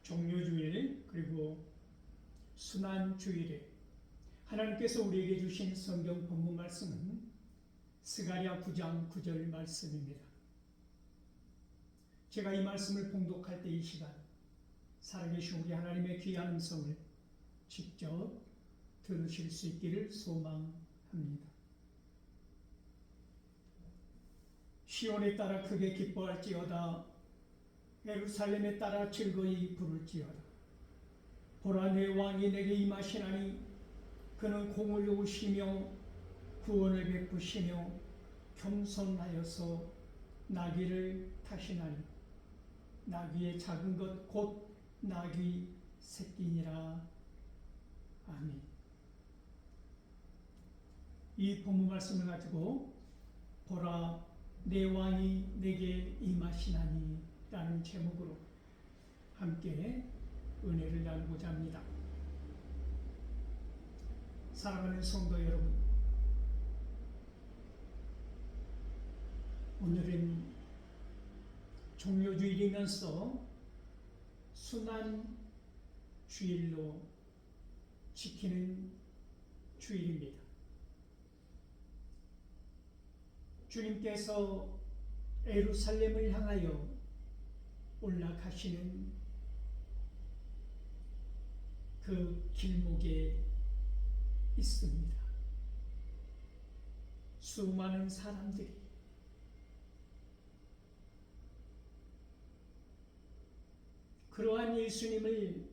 종료주일 그리고 순환주일에 하나님께서 우리에게 주신 성경 본문 말씀은 스가랴 9장 9절 말씀입니다. 제가 이 말씀을 봉독할 때 이 시간 살아계신 우리 하나님의 귀한 음성을 직접 들으실 수 있기를 소망합니다. 시온에 따라 크게 기뻐할지어다. 예루살렘에 따라 즐거이 부를지어다. 보라, 내 왕이 내게 임하시나니 그는 공을 이루시며 구원을 베푸시며 겸손하여서 나귀를 타시나니 나귀의 작은 것 곧 나귀 새끼니라. 아멘. 이 본문 말씀을 가지고 보라, 내 왕이 내게 임하시나니 라는 제목으로 함께 은혜를 나누고자 합니다. 사랑하는 성도 여러분, 오늘은 종료주일이면서 순환주일로 지키는 주일입니다. 주님께서 예루살렘을 향하여 올라가시는 그 길목에 있습니다. 수많은 사람들이 그러한 예수님을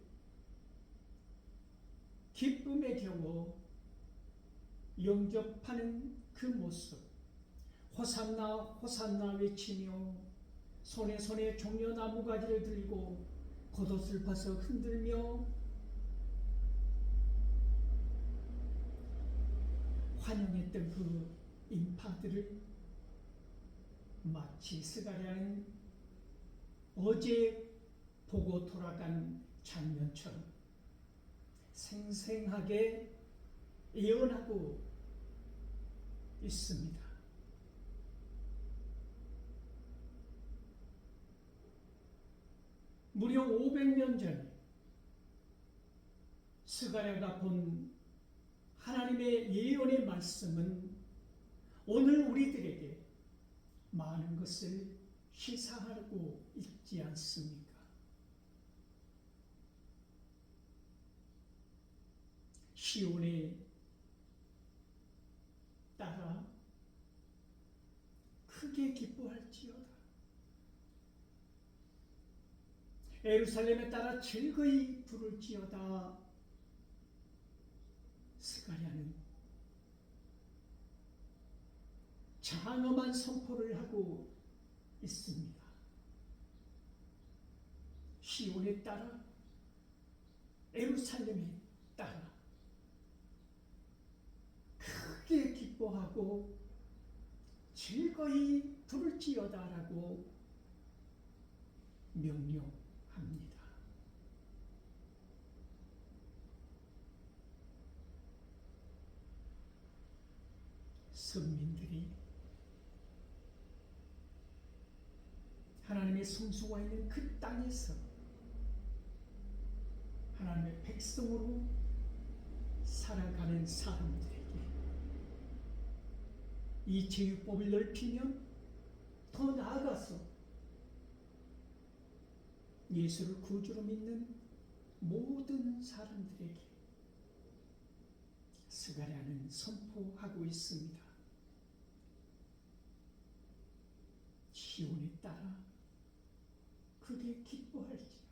기쁨에 겨워 영접하는 그 모습, 호산나 호산나 외치며 손에 종려나무 가지를 들고 겉옷을 벗어 흔들며 환영했던 그 인파들을 마치 스가랴는 어제 보고 돌아간 장면처럼 생생하게 예언하고 있습니다. 무려 500년 전에 스가랴가 본 하나님의 예언의 말씀은 오늘 우리들에게 많은 것을 시사하고 있지 않습니까? 시온에 따라 크게 기뻐할지어다. 예루살렘에 따라 즐거이 부를지어다. 스가랴는 장엄한 선포를 하고 있습니다. 시온에 따라 예루살렘에 따라 크게 기뻐하고 즐거이 부를지어다라고 명령합니다. 선민들이 하나님의 성소가 있는 그 땅에서 하나님의 백성으로 살아가는 사람들에게 이 제육법을 넓히면 더 나아가서 예수를 구주로 믿는 모든 사람들에게 스가랴는 선포하고 있습니다. 시온에 따라 크게 기뻐할지어다.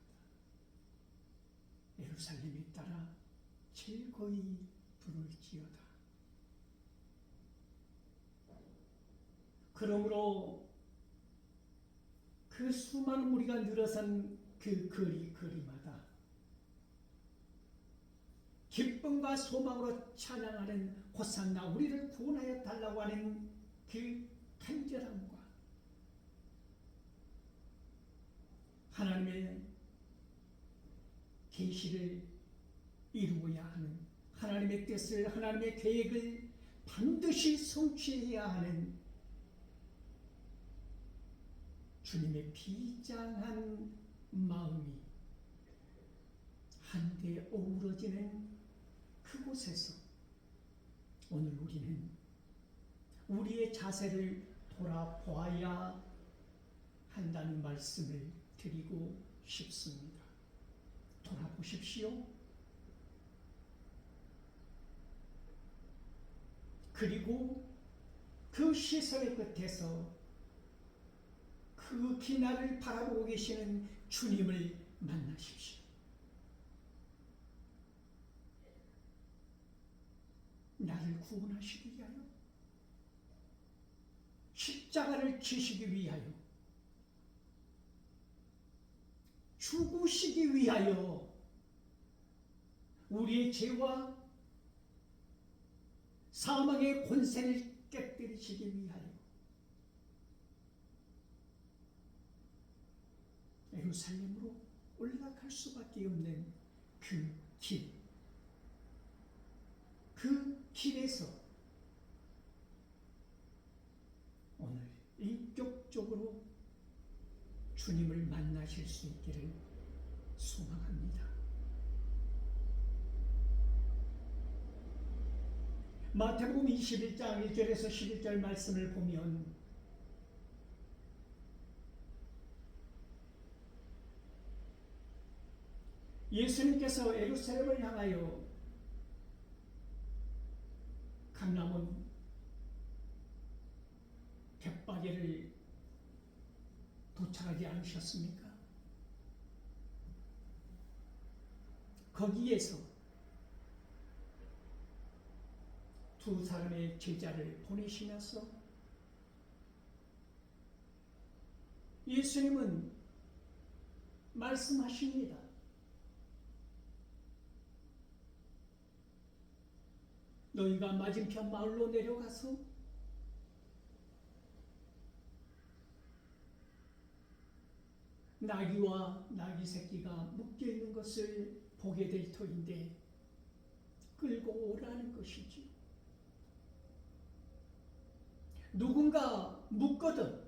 예루살렘에 따라 즐거이 부를지어다. 그러므로 그 수많은 무리가 늘어선 그 거리마다 기쁨과 소망으로 찬양하는 호산나, 우리를 구원하여 달라고 하는 그 간절함과 하나님의 계시를 이루어야 하는, 하나님의 뜻을, 하나님의 계획을 반드시 성취해야 하는 주님의 비장한 마음이 한데 어우러지는 그곳에서 오늘 우리는 우리의 자세를 돌아보아야 한다는 말씀을 드리고 싶습니다. 돌아보십시오. 그리고 그 시선의 끝에서 그 기나를 바라보고 계시는 주님을 만나십시오. 나를 구원하시기 위하여, 십자가를 지시기 위하여, 죽으시기 위하여, 우리의 죄와 사망의 권세를 깨뜨리시기 위하여 예루살렘으로 올라갈 수밖에 없는 그 길, 그 길에서 오늘 인격적으로 주님을 만나실 수 있기를 소망합니다. 마태복음 21장 1절에서 11절 말씀을 보면 예수님께서 예루살렘을 향하여 감람원 벳바게를 도착하지 않으셨습니까? 거기에서 두 사람의 제자를 보내시면서 예수님은 말씀하십니다. 너희가 맞은편 마을로 내려가서 나귀와 나귀 새끼가 묶여 있는 것을 보게 될 터인데 끌고 오라는 것이지. 누군가 묻거든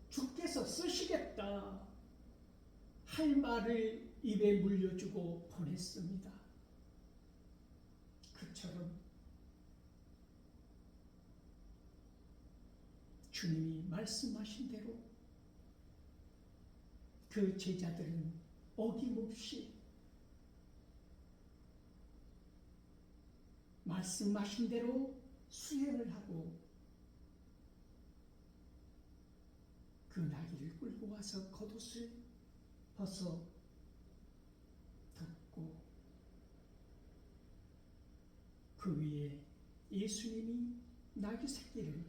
주께서 쓰시겠다 할 말을 입에 물려주고 보냈습니다. 그처럼 주님이 말씀하신 대로 그 제자들은 어김없이 말씀하신 대로 수행을 하고 그 나귀를 끌고 와서 겉옷을 벗어 덮고 그 위에 예수님이 나귀 새끼를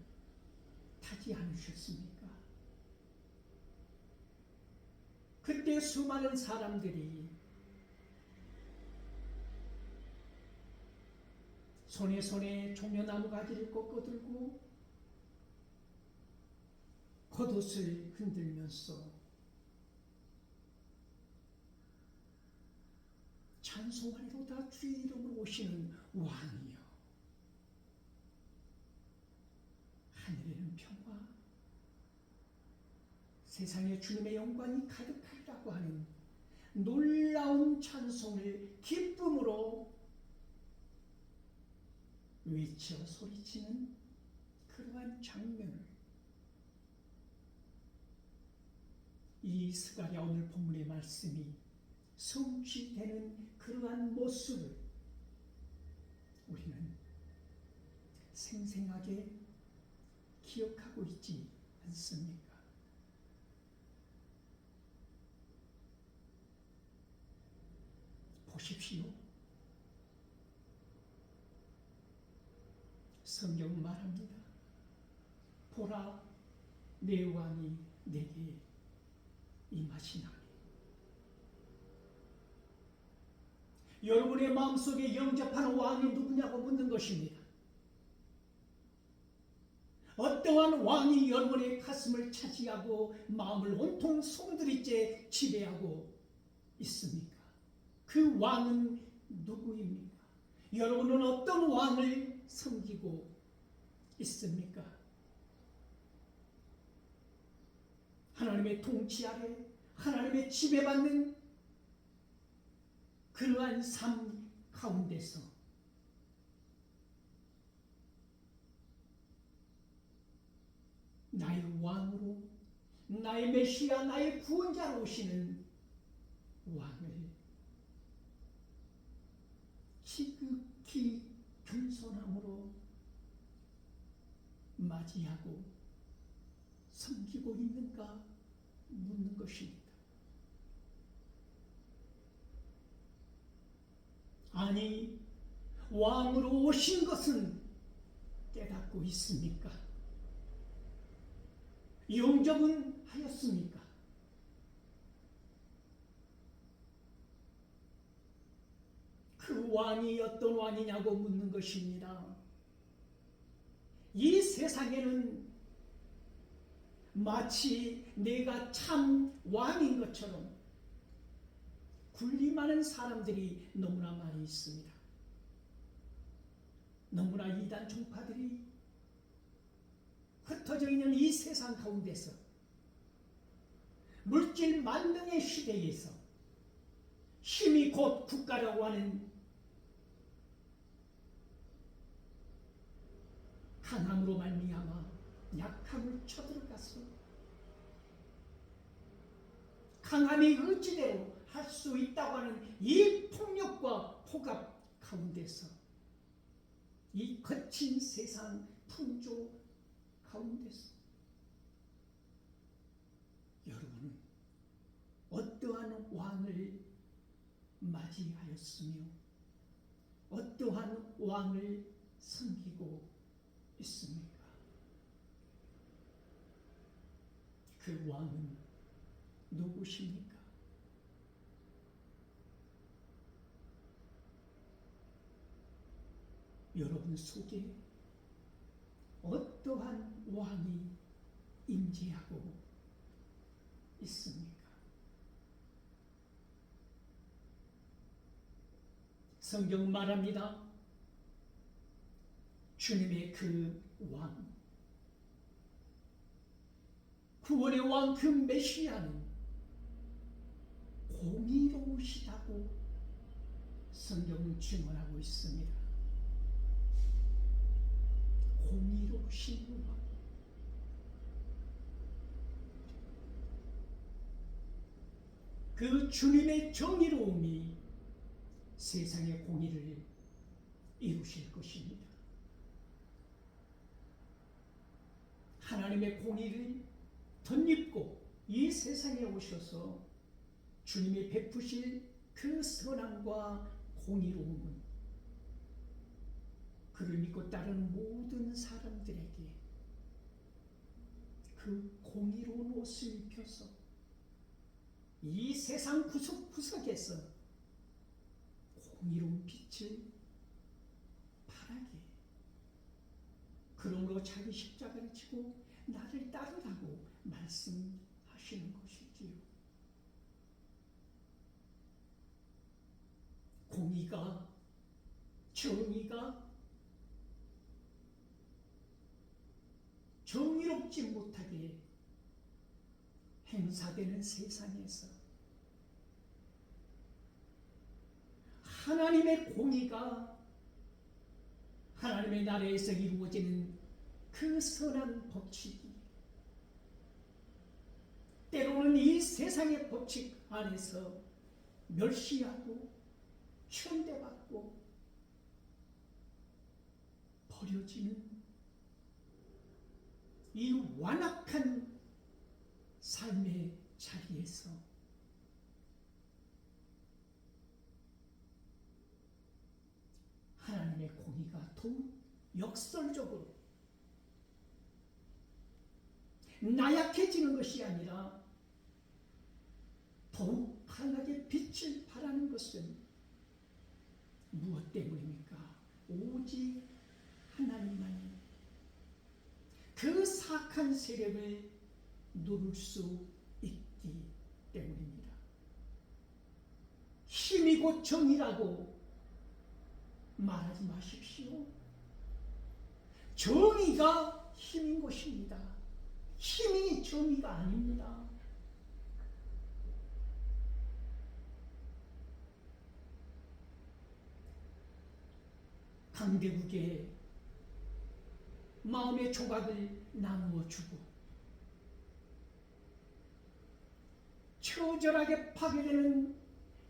타지 않으셨습니까? 그때 수많은 사람들이 손에 종려나무 가지를 꺾어들고 겉옷을 흔들면서 찬송하리로다 주의 이름으로 오시는 왕이여, 하늘에는 평화, 세상에 주님의 영광이 가득하리라고 하는 놀라운 찬송을 기쁨으로 외쳐 소리치는 그러한 장면을 이 스가랴 오늘 본문의 말씀이 성취되는 그러한 모습을 우리는 생생하게 기억하고 있지 않습니까? 보십시오. 성경은 말합니다. 보라, 내 왕이 내게 임하시나니. 여러분의 마음속에 영접하는 왕이 누구냐고 묻는 것입니다. 어떠한 왕이 여러분의 가슴을 차지하고 마음을 온통 송두리째 지배하고 있습니까? 그 왕은 누구입니까? 여러분은 어떤 왕을 섬기고 있습니까? 하나님의 통치 아래 하나님의 지배받는 그러한 삶 가운데서 나의 왕으로, 나의 메시아, 나의 구원자로 오시는 왕을 지극히 겸손함으로 맞이하고 섬기고 있는가 묻는 것입니다. 아니, 왕으로 오신 것은 깨닫고 있습니까? 영접은 하였습니까? 그 왕이 어떤 왕이냐고 묻는 것입니다. 이 세상에는 마치 내가 참 왕인 것처럼 군림하는 사람들이 너무나 많이 있습니다. 너무나 이단 종파들이 흩어져 있는 이 세상 가운데서 물질 만능의 시대에서 힘이 곧 국가라고 하는 강함으로 말미암아 약함을 쳐들어가서 강함이 의지대로 할 수 있다고 하는 이 폭력과 폭압 가운데서 이 거친 세상 풍조 가운데서 여러분은 어떠한 왕을 맞이하였으며 어떠한 왕을 섬기고 있습니까? 그 왕은 누구십니까? 여러분 속에 어떠한 왕이 임재하고 있습니까? 성경 말합니다. 주님의 그 왕, 구원의 왕 그 메시아는 공의로우시다고 성경은 증언하고 있습니다. 공의로우신 왕. 그 주님의 정의로움이 세상의 공의를 이루실 것입니다. 하나님의 공의를 덧입고 이 세상에 오셔서 주님이 베푸실 그 선함과 공의로움은 그를 믿고 따르는 모든 사람들에게 그 공의로운 옷을 입혀서 이 세상 구석구석에서 공의로운 빛을 발하게, 그러므로 자기 십자가를 지고 나를 따르라고 말씀하시는 것이지요. 공의가, 정의가 정의롭지 못하게 행사되는 세상에서 하나님의 공의가 하나님의 나라에서 이루어지는 그 선한 법칙이 때로는 이 세상의 법칙 안에서 멸시하고 천대받고 버려지는 이 완악한 삶의 자리에서 하나님의 공의가 더욱 역설적으로 나약해지는 것이 아니라 더욱 강하게 빛을 발하는 것은 무엇 때문입니까? 오직 하나님만이 그 사악한 세력을 누를 수 있기 때문입니다. 힘이 곧 정의라고 말하지 마십시오. 정의가 힘인 것입니다. 힘이 정의가 아닙니다. 강대국에 마음의 조각을 나누어 주고 처절하게 파괴되는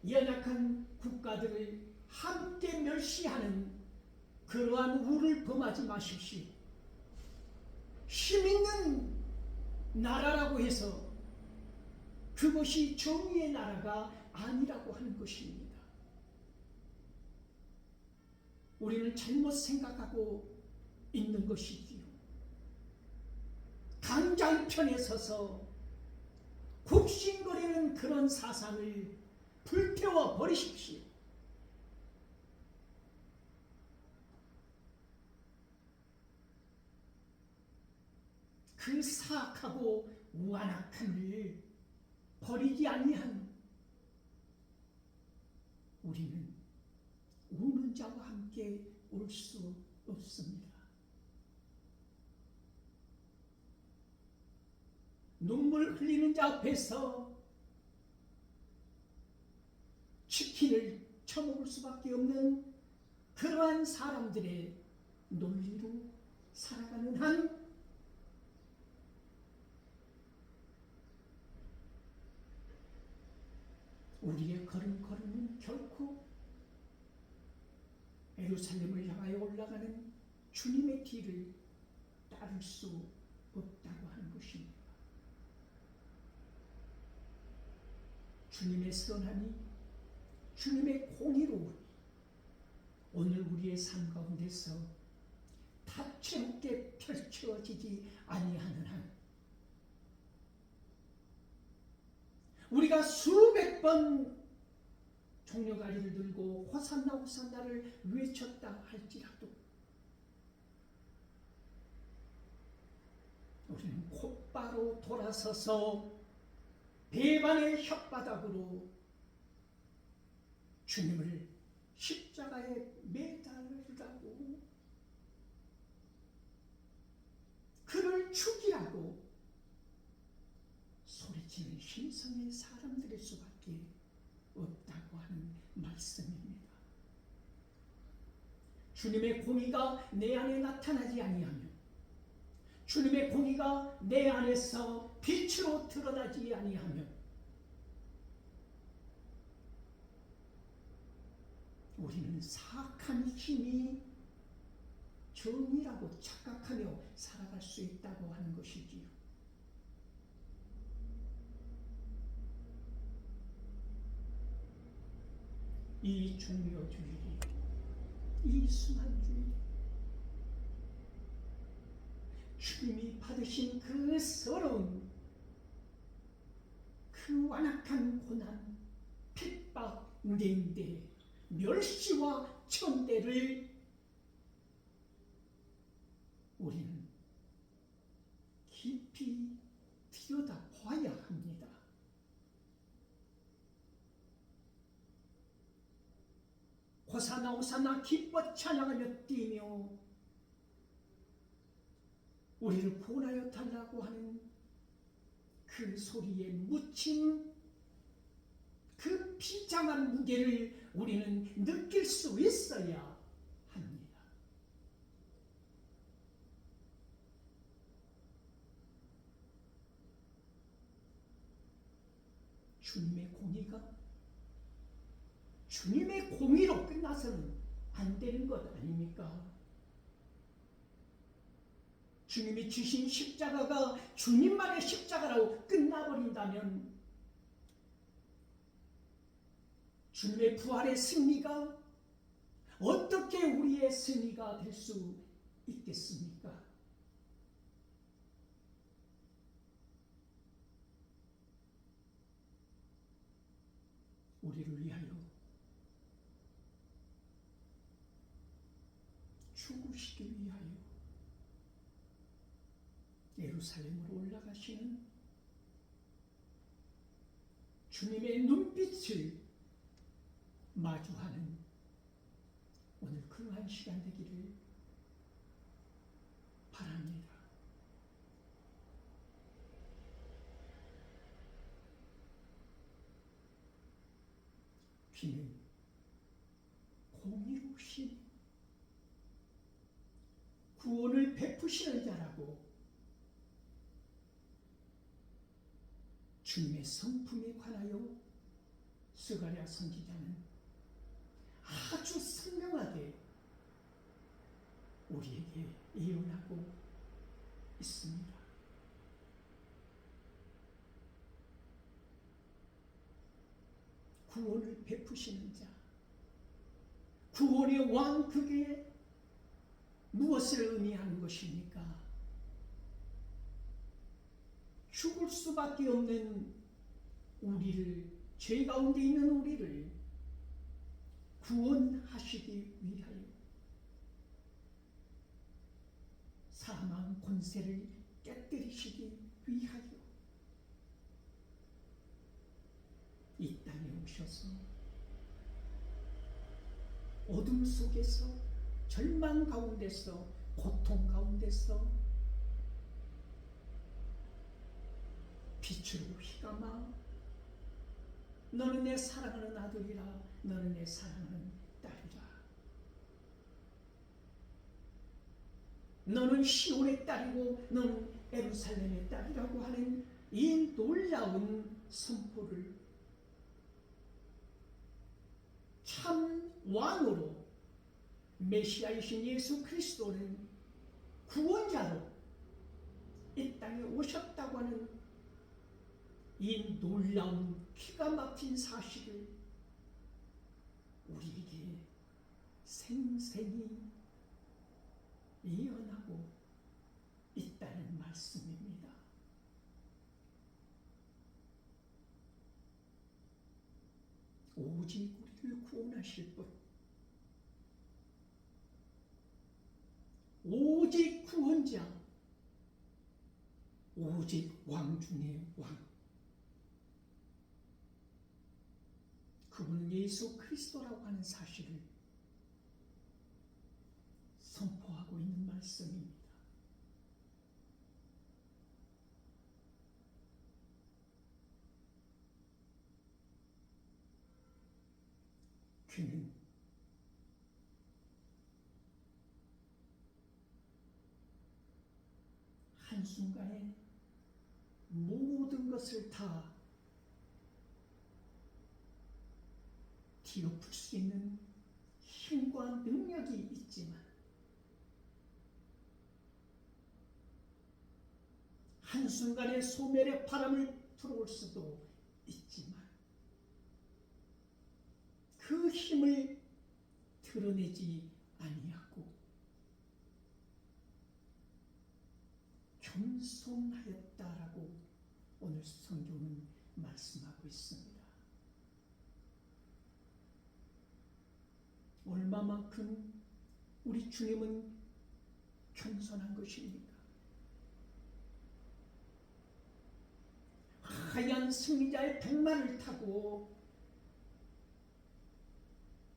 연약한 국가들을 함께 멸시하는 그러한 우를 범하지 마십시오. 힘 있는 나라라고 해서 그것이 정의의 나라가 아니라고 하는 것입니다. 우리는 잘못 생각하고 있는 것이지요. 강자편에 서서 굽신거리는 그런 사상을 불태워 버리십시오. 그 사악하고 완악함을 버리지 아니한 우리는 우는 자와 함께 올 수 없습니다. 눈물 흘리는 자 앞에서 치킨을 처먹을 수밖에 없는 그러한 사람들의 논리로 살아가는 한 우리의 걸음걸음은 결코 예루살렘을 향하여 올라가는 주님의 길을 따를 수 없다고 하는 것입니다. 주님의 선함이, 주님의 공의로움이 오늘 우리의 삶 가운데서 다채롭게 펼쳐지지 아니하는 한 우리가 수백 번 종려가리를 들고 호산나 호산나를 외쳤다 할지라도 우리는 곧바로 돌아서서 배반의 혓바닥으로 주님을 십자가에 매달으라고 그를 죽이라고 소리치는 신성의 사람들일 수밖에 없다고 하는 말씀입니다. 주님의 공의가 내 안에 나타나지 아니하며 주님의 공의가 내 안에서 빛으로 드러나지 아니하며 우리는 사악한 힘이 정의라고 착각하며 살아갈 수 있다고 하는 것이지요. 이 중요주일이, 이 순환주일, 주님이 받으신 그 서러움, 그 완악한 고난, 핍박, 냉대, 멸시와 천대를 우리는 깊이 들여다봐야 합니다. 호산나 호산나 기뻐 찬양하며 뛰며 우리를 구원하여 달라고 하는 그 소리에 묻힌 그 비장한 무게를 우리는 느낄 수 있어야 합니다. 주님의 공의가 주님의 공의로 끝나서는 안 되는 것 아닙니까? 주님이 주신 십자가가 주님만의 십자가라고 끝나버린다면 주님의 부활의 승리가 어떻게 우리의 승리가 될 수 있겠습니까? 우리를 위하여 죽으시기 위하여 예루살렘으로 올라가시는 주님의 눈빛을 마주하는 오늘 그러한 시간 되기를 바랍니다. 주님 공의로우신 구원을 베푸시는 자라고 주님의 성품에 관하여 스가랴 선지자는 아주 선명하게 우리에게 예언하고 있습니다. 구원을 베푸시는 자, 구원의 왕, 그게 무엇을 의미하는 것입니까? 죽을 수밖에 없는 우리를, 죄 가운데 있는 우리를 구원하시기 위하여 사망 권세를 깨뜨리시기 위하여 이 땅에 오셔서 어둠 속에서, 절망 가운데서, 고통 가운데서 빛으로 휘감아 너는 내 사랑하는 아들이라, 너는 내 사랑하는 딸이라, 너는 시온의 딸이고 너는 예루살렘의 딸이라고 하는 이 놀라운 선포를 참 왕으로, 메시아이신 예수 그리스도는 구원자로 이 땅에 오셨다고 하는 이 놀라운 기가 막힌 사실을 우리에게 생생히 예언하고 있다는 말씀입니다. 오직 우리를 구원하실 분, 오직 구원자, 오직 왕 중의 왕, 그분은 예수 그리스도라고 하는 사실을 선포하고 있는 말씀입니다. 그는 한순간에 모든 것을 다 뒤엎을 수 있는 힘과 능력이 있지만, 한순간에 소멸의 바람을 불어올 수도 있지만, 그 힘을 드러내지 아니하고 겸손하였다라고 오늘 성경은 말씀하고 있습니다. 얼마만큼 우리 주님은 겸손한 것입니까? 하얀 승리자의 백마를 타고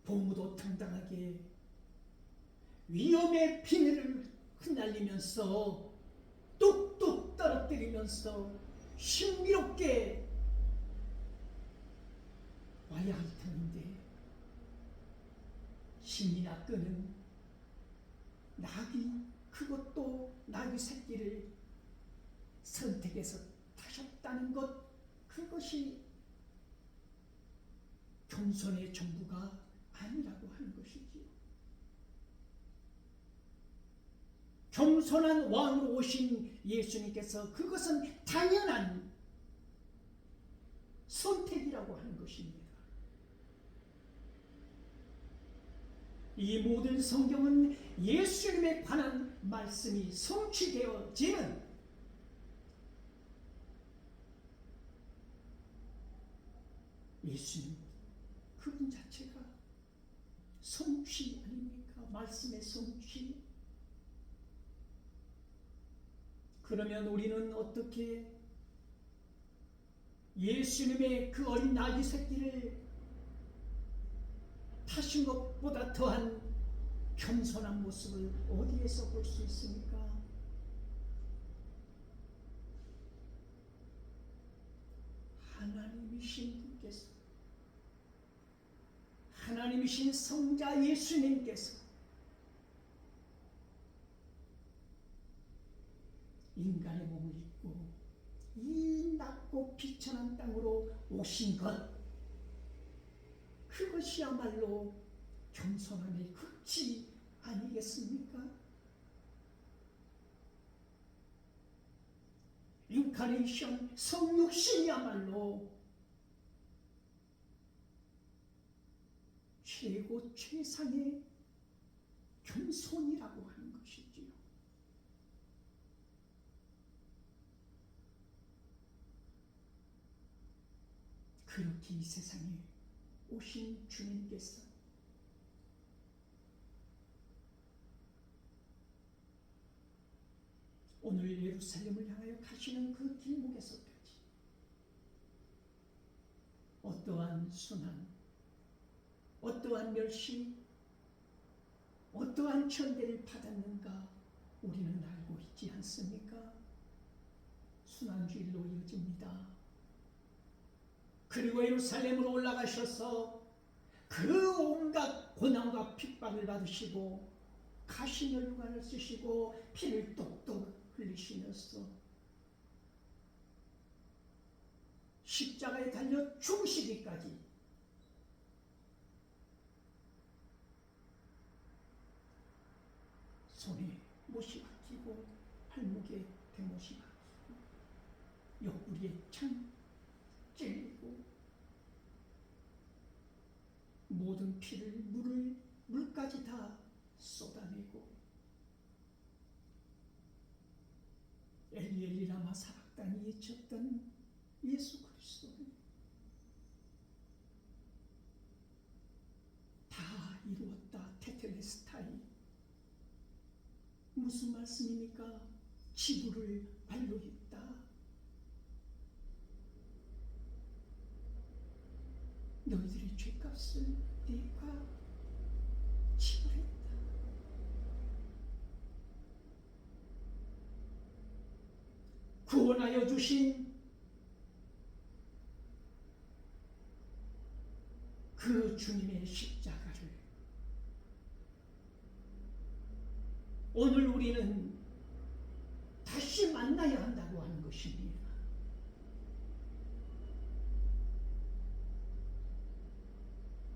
보무도 당당하게 위험의 비늘을 흩날리면서 뚝뚝 떨어뜨리면서 신비롭게 와야 할 텐데, 신이나 끄는 나귀, 그것도 나귀 새끼를 선택해서 타셨다는 것, 그것이 겸손의 전부가 아니라고 하는 것이지요. 겸손한 왕으로 오신 예수님께서 그것은 당연한 선택이라고 하는 것입니다. 이 모든 성경은 예수님에 관한 말씀이 성취되어지는 예수님, 그분 자체가 성취 아닙니까? 말씀의 성취. 그러면 우리는 어떻게 예수님의 그 어린 아기 새끼를 타신 것보다 더한 겸손한 모습을 어디에서 볼 수 있습니까? 하나님이신 분께서, 하나님이신 성자 예수님께서 인간의 몸을 입고 이 낮고 비천한 땅으로 오신 것, 그것이야말로 겸손함의 극치 아니겠습니까? 인카네이션, 성육신이야말로 최고 최상의 겸손이라고 하는 것이지요. 그렇게 이 세상에 오신 주님께서 오늘 예루살렘을 향하여 가시는 그 길목에서까지 어떠한 순환, 어떠한 멸시, 어떠한 천대를 받았는가 우리는 알고 있지 않습니까? 순환주일로 이어집니다. 그리고 예루살렘으로 올라가셔서 그 온갖 고난과 핍박을 받으시고 가시면류관을 쓰시고 피를 똑똑 흘리시면서 십자가에 달려 죽으시기까지 손에 못이 박히고 발목에 대못이 박히고 옆구리에 창 찔리고 모든 피를 물까지 다 쏟아내고 엘리 엘리 라마 사박단이 외쳤던 예수 그리스도를 다 이루었다. 테텔레스타이. 무슨 말씀입니까? 지구를 완료했다. 너희들의 죄값을 내가 지불했다. 구원하여 주신 그 주님의 십자가를 오늘 우리는 다시 만나야 한다고 하는 것입니다.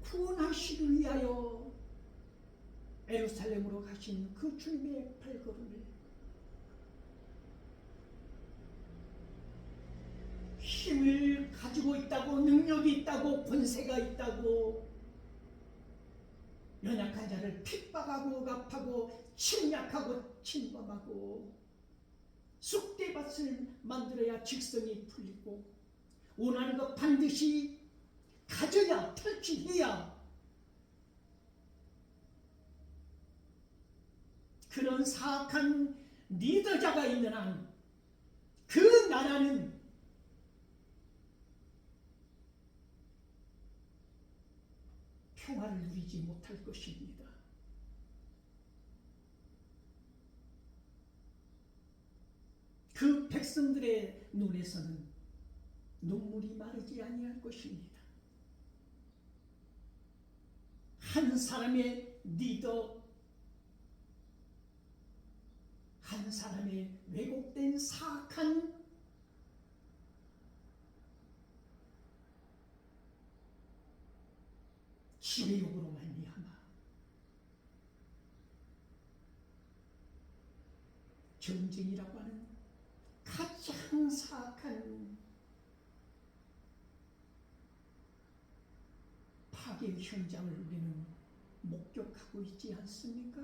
구원하시기 위하여 예루살렘으로 가신 그 주님의 발걸음을 힘을 가지고 있다고, 능력이 있다고, 권세가 있다고 연약한 자를 핍박하고 억압하고 침략하고 침범하고 쑥대밭을 만들어야 직성이 풀리고 원하는 것 반드시 가져야, 탈취해야 그런 사악한 리더자가 있는 한 그 나라는 평화를 누리지 못할 것입니다. 그 백성들의 눈에서는 눈물이 마르지 아니할 것입니다. 한 사람의 리더, 한 사람의 왜곡된 사악한 지배욕으로 말미암아 전쟁이라고 하는 가장 사악한 파괴 현장을 우리는 목격하고 있지 않습니까?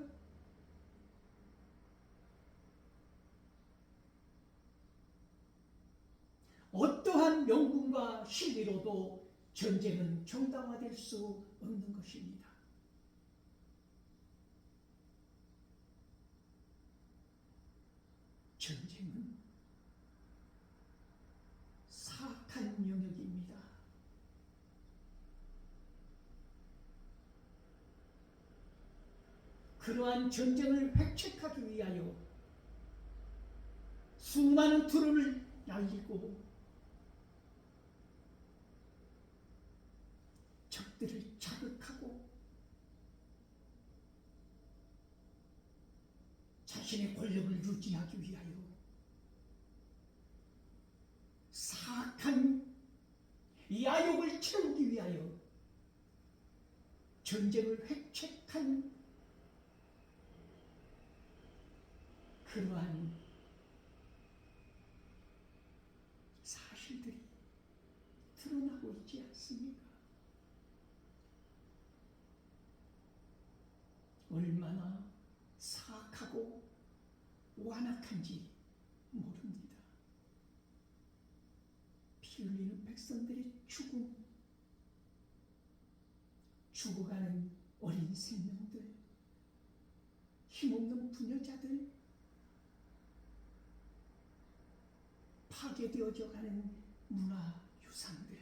어떠한 명분과 신리로도 전쟁은 정당화될 수 없는 것입니다. 전쟁은 사악한 영역입니다. 그러한 전쟁을 획책하기 위하여 수많은 드론을 날리고 적들을 자극하고 자신의 권력을 유지하기 위하여 채우기 위하여 전쟁을 획책한 그러한 사실들이 드러나고 있지 않습니까? 얼마나 사악하고 완악한지 모릅니다. 피 흘리는 백성들의 죽음, 죽어가는 어린 생명들, 힘없는 부녀자들, 파괴되어져 가는 문화유산들,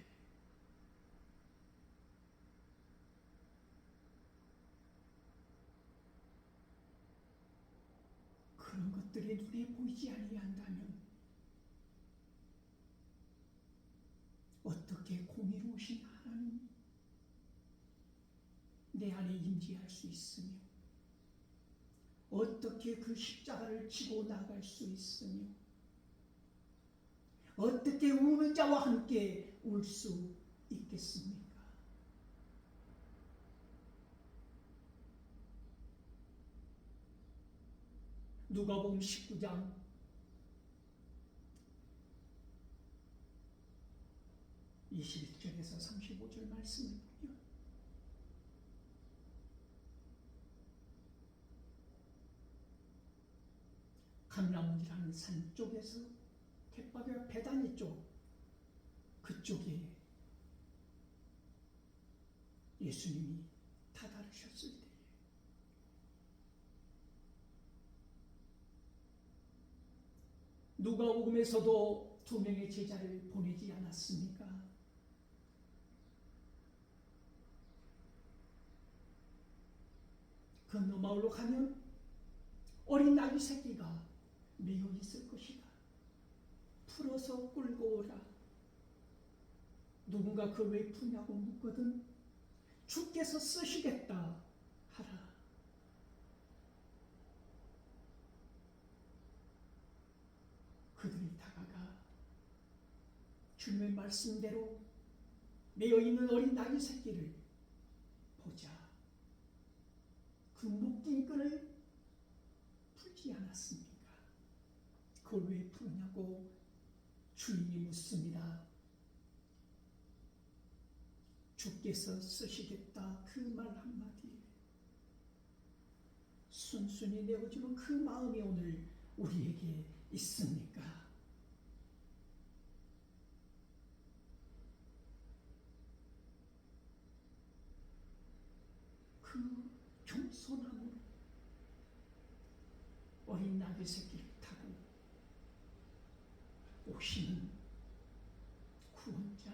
그런 것들이 눈에 보이지 아니한다면 어떻게 공의로우신 하나님 내 안에 임재할 수 있으며 어떻게 그 십자가를 지고 나갈 수 있으며 어떻게 우는 자와 함께 울 수 있겠습니까? 누가복음 19장 21절에서 35절 말씀을 보면 감람문이라는 산 쪽에서 벳바게와 베다니 쪽 그쪽에 예수님이 다다르셨을 때 누가복음에서도 2명의 제자를 보내지 않았습니까? 건너마을로 가면 어린 나귀 새끼가 매여 있을 것이다. 풀어서 끌고 오라. 누군가 그걸 왜 푸냐고 묻거든 주께서 쓰시겠다 하라. 그들이 다가가 주님의 말씀대로 매여 있는 어린 나귀 새끼를 보자. 그 묶인 끈을 풀지 않았습니까? 그걸 왜 푸느냐고 주인이 묻습니다. 주께서 쓰시겠다 그 말 한마디에 순순히 내어주는 그 마음이 오늘 우리에게 있습니까? 그 겸손함으로 어린 나귀 새끼를 타고 오시는 구원자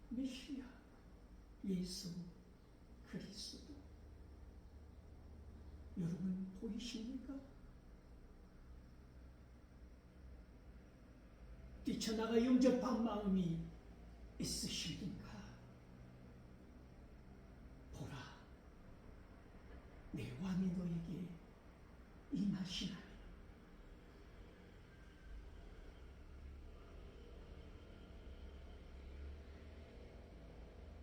메시아 예수 그리스도 여러분 보이십니까? 뛰쳐나가 영접한 마음이 있으십니까? 보라, 내 왕이 너에게 임하시나니